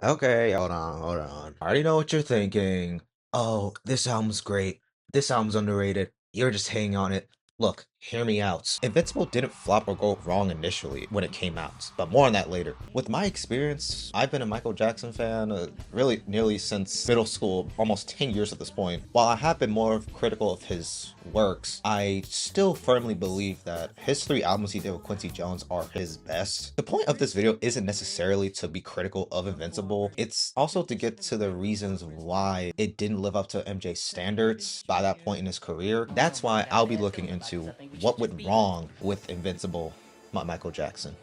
Okay, hold on. I already know what you're thinking. Oh, this album's great. This album's underrated. You're just hating on it. Look, hear me out. Invincible didn't flop or go wrong initially when it came out, but more on that later. With my experience, I've been a Michael Jackson fan really nearly since middle school, almost 10 years at this point. While I have been more critical of his works, I still firmly believe that his 3 albums he did with Quincy Jones are his best. The point of this video isn't necessarily to be critical of Invincible, it's also to get to the reasons why it didn't live up to MJ's standards by that point in his career. That's why I'll be looking into what went wrong with Invincible by Michael Jackson.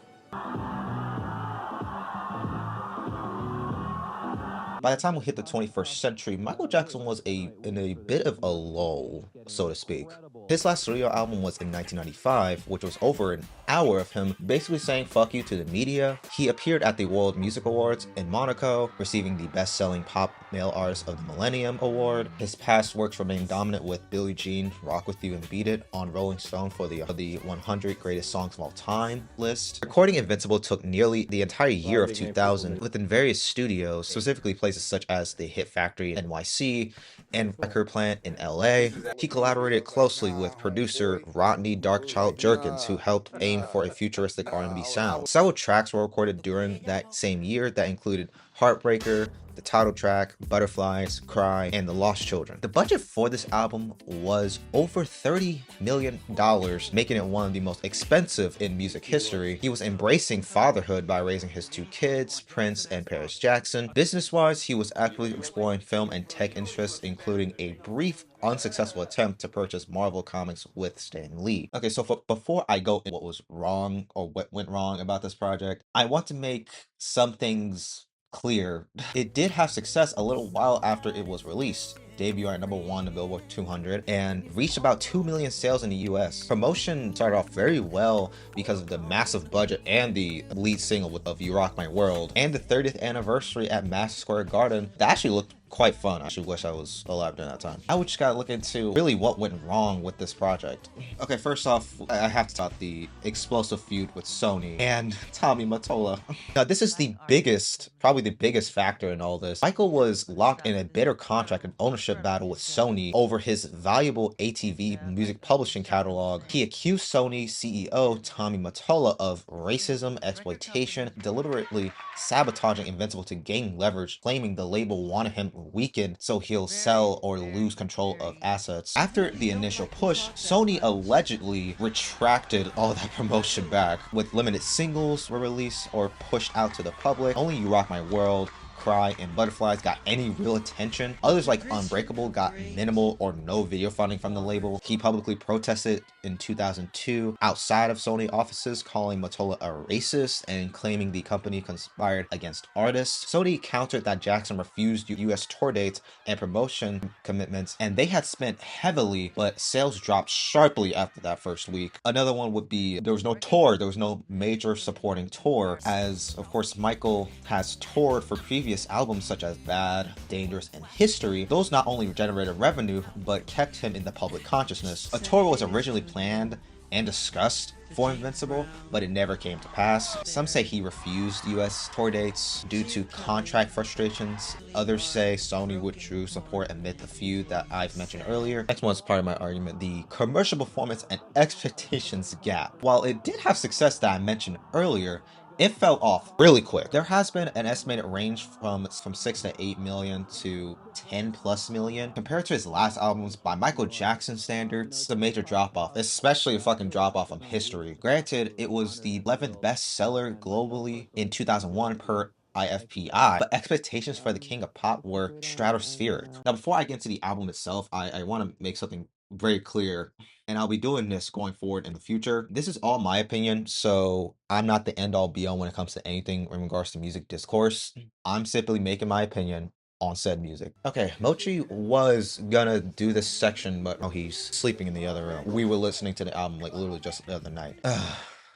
By the time we hit the 21st century, Michael Jackson was in a bit of a lull, so to speak. His last studio album was in 1995, which was over an hour of him basically saying fuck you to the media. He appeared at the World Music Awards in Monaco, receiving the best-selling pop male artist of the Millennium Award. His past works remain dominant, with Billie Jean, Rock With You and Beat It on Rolling Stone for the 100 greatest songs of all time list. Recording Invincible took nearly the entire year of 2000 within various studios, specifically places such as the Hit Factory in NYC and Record Plant in LA. He collaborated closely with producer Rodney Darkchild Jerkins, who helped aim for a futuristic R&B sound. Several tracks were recorded during that same year that included Heartbreaker, the title track, Butterflies, Cry, and The Lost Children. The budget for this album was over $30 million, making it one of the most expensive in music history. He was embracing fatherhood by raising his 2 kids, Prince and Paris Jackson. Business-wise, he was actively exploring film and tech interests, including a brief unsuccessful attempt to purchase Marvel Comics with Stan Lee. Okay, so before I go into what was wrong or what went wrong about this project, I want to make some things clear. It did have success a little while after it was released, debuted at #1 on the Billboard 200 and reached about 2 million sales in the US. Promotion started off very well because of the massive budget and the lead single of You Rock My World, and the 30th anniversary at Madison Square Garden. That actually looked quite fun. I actually wish I was alive during that time. I would just gotta look into really what went wrong with this project. Okay, first off, I have to talk the explosive feud with Sony and Tommy Mottola. Now, this is the biggest, probably the biggest factor in all this. Michael was locked in a bitter contract and ownership battle with Sony over his valuable ATV music publishing catalog. He accused Sony CEO Tommy Mottola of racism, exploitation, deliberately sabotaging Invincible to gain leverage, claiming the label wanted him weakened so he'll sell or lose control of assets. After the initial push, Sony allegedly retracted all that promotion back, with limited singles were released or pushed out to the public. Only You Rock My World, Cry, and Butterflies got any real attention. Others like Unbreakable got minimal or no video funding from the label. He publicly protested in 2002 outside of Sony offices, calling Mottola a racist and claiming the company conspired against artists. Sony countered that Jackson refused US tour dates and promotion commitments, and they had spent heavily, but sales dropped sharply after that first week. Another one would be there was no tour, there was no major supporting tour, as of course Michael has toured for previous albums such as Bad, Dangerous, and History. Those not only generated revenue, but kept him in the public consciousness. A tour was originally planned and discussed for Invincible, but it never came to pass. Some say he refused US tour dates due to contract frustrations. Others say Sony withdrew support amid the feud that I've mentioned earlier. Next one is part of my argument, the commercial performance and expectations gap. While it did have success that I mentioned earlier, it fell off really quick. There has been an estimated range from 6 to 8 million to 10 plus million. Compared to his last albums by Michael Jackson standards, it's a major drop off, especially a fucking drop off from History. Granted, it was the 11th bestseller globally in 2001 per IFPI, but expectations for the King of Pop were stratospheric. Now, before I get into the album itself, I want to make something very clear, and I'll be doing this going forward in the future. This is all my opinion, so I'm not the end all be all when it comes to anything in regards to music discourse. I'm simply making my opinion on said music. Okay, Mochi was gonna do this section, but oh, he's sleeping in the other room. We were listening to the album like literally just the other night.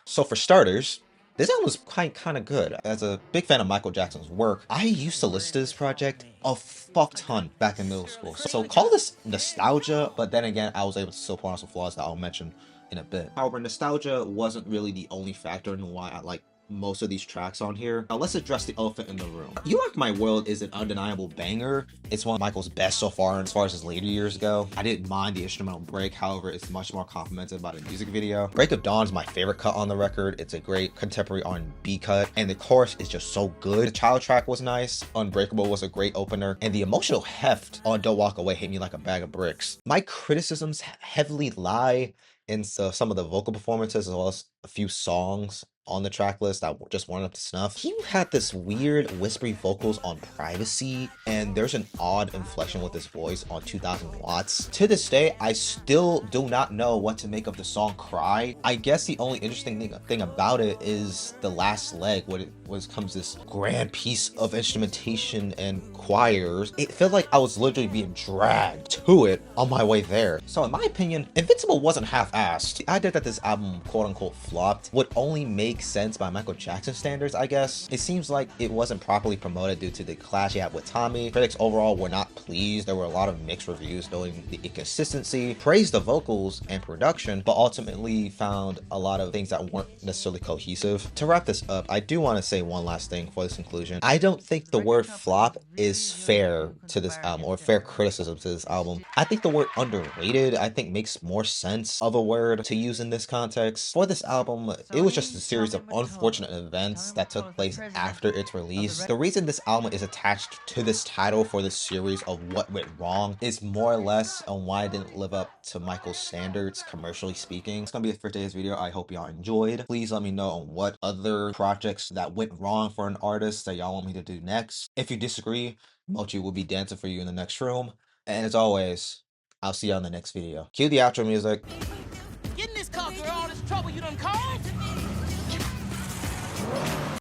So for starters, this album was kind of good. As a big fan of Michael Jackson's work, I used to listen to this project a fuck ton back in middle school. So call this nostalgia, but then again, I was able to still point out some flaws that I'll mention in a bit. However, nostalgia wasn't really the only factor in why I like most of these tracks on here. Now let's address the elephant in the room. You Rock My World is an undeniable banger. It's one of Michael's best so far as his later years go. I didn't mind the instrumental break, however, it's much more complimented by the music video. Break of Dawn is my favorite cut on the record. It's a great contemporary R&B cut, and the chorus is just so good. The Child track was nice. Unbreakable was a great opener, and the emotional heft on Don't Walk Away hit me like a bag of bricks. My criticisms heavily lie in some of the vocal performances as well as a few songs on the track list that just weren't up to snuff. He had this weird whispery vocals on Privacy, and there's an odd inflection with his voice on 2000 Watts. To this day, I still do not know what to make of the song Cry. I guess the only interesting thing about it is the last leg, when comes this grand piece of instrumentation and choirs. It felt like I was literally being dragged to it on my way there. So in my opinion, Invincible wasn't half-assed. The idea that this album quote-unquote flopped would only make sense by Michael Jackson standards, I guess. It seems like it wasn't properly promoted due to the clash he had with Tommy. Critics overall were not pleased. There were a lot of mixed reviews noting the inconsistency, praised the vocals and production, but ultimately found a lot of things that weren't necessarily cohesive. To wrap this up, I do want to say one last thing for this conclusion. I don't think the word flop is fair to this album, or fair criticism to this album. I think the word underrated, I think, makes more sense of a word to use in this context. For this album, it was just a series of unfortunate events that took place after its release. The reason this album is attached to this title for this series of what went wrong is more or less on why it didn't live up to Michael's standards, commercially speaking. It's gonna be it for today's video. I hope y'all enjoyed. Please let me know on what other projects that went wrong for an artist that y'all want me to do next. If you disagree, Mochi will be dancing for you in the next room. And as always, I'll see you on the next video. Cue the outro music. Get in this car, girl. All this trouble you done caused.